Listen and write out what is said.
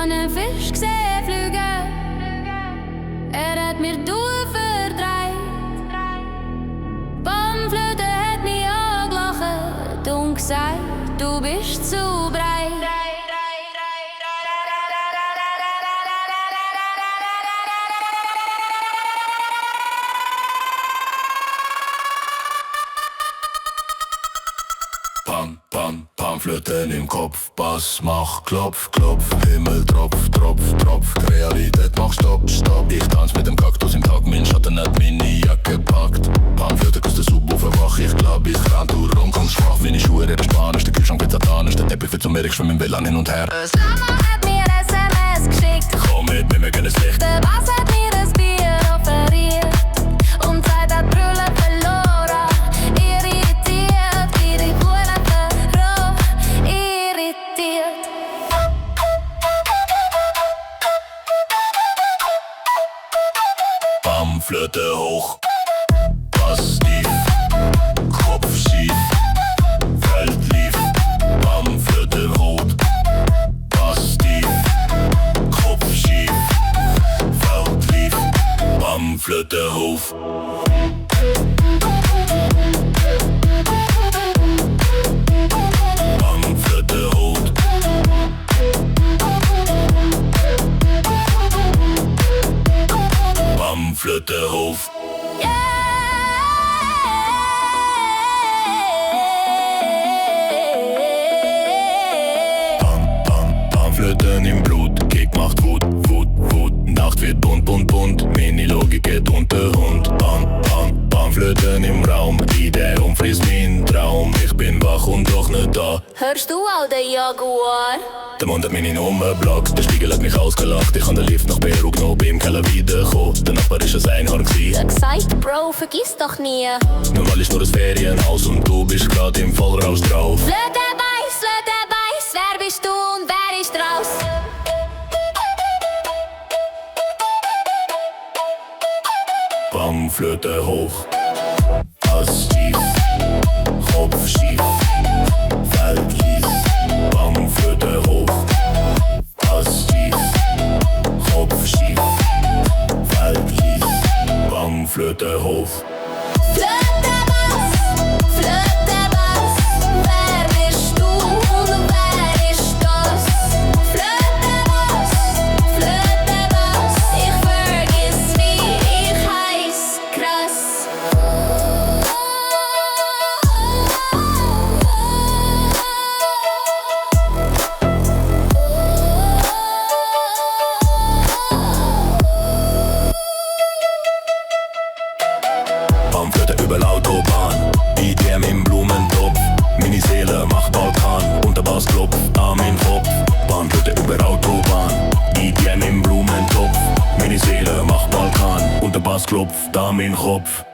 einen Fisch gesehen fliegen. Er hat mir du verdreht. Panflöte hat mich angelacht und gesagt, du bist zu breit. Panflöten im Kopf, Bass mach Klopf, Klopf, Himmel tropf, tropf, tropf, Realität mach Stopp, Stopp. Ich tanz mit dem Kaktus im Tag, mein Schatten hat meine Jacke packt. Panflöten aus der Subwoofer wach, ich glaub, ich renn durch rum, komm schwach, meine Schuhe reden Spanisch, der Kühlschrank wird satanisch, der Teppich wird zum Meer, ich schwimm im WLAN hin und her. Mama hat mir SMS geschickt, Komm mit, wir gehen ins Licht. der Bass hat mir ein Bier offeriert und Zeit hat Brüllen verloren. Irritiert, wie die Buhlen verroh, irritiert. Panflöte hoch, Bass tief, Kopf schief, Feld lief, Panflöte rot, Bass tief, Kopf schief, Feld lief, Panflöte hoch. Panflöte rot, Panflöte hoch. Panflöten im Blut, Kick macht Wut, Wut, Wut. Nacht wird bunt, bunt, bunt, meine Logik geht unter Hund. Panflöten im Raum, Idee umfrisst mein Traum. Ich bin wach und doch nicht da. Hörst du auch den Jaguar? Der Mond hat meine Nummer blockt, der Spiegel hat mich ausgelacht. Ich kann den Lift nach Peru genommen, bin im Keller wiedergekommen. Der Nachbar ist ein Einhorn gsi. Ich hab gesagt, Bro, vergiss doch nie. Normal ist nur ein Ferienhaus und du bist grad im Vollrausch drauf. Flöte Beiß, wer bist du und wer ist raus? Panflöte hoch, Bass tief, Kopf schief, Feld lief. Panflöte hoch, Bass tief, Kopf schief, Feld lief. Panflöte hoch. Flöte Bass, wer bist du und wer ist das? Flöte Bass, ich vergiss wie ich heiß, krass. Panflöte über Autobahn, IDM im Blumentopf. Meine Seele macht Balkan und der Bass klopft an meinen Kopf. Panflöte über Autobahn, IDM im Blumentopf. Meine Seele macht Balkan und der Bass klopft an meinen Kopf.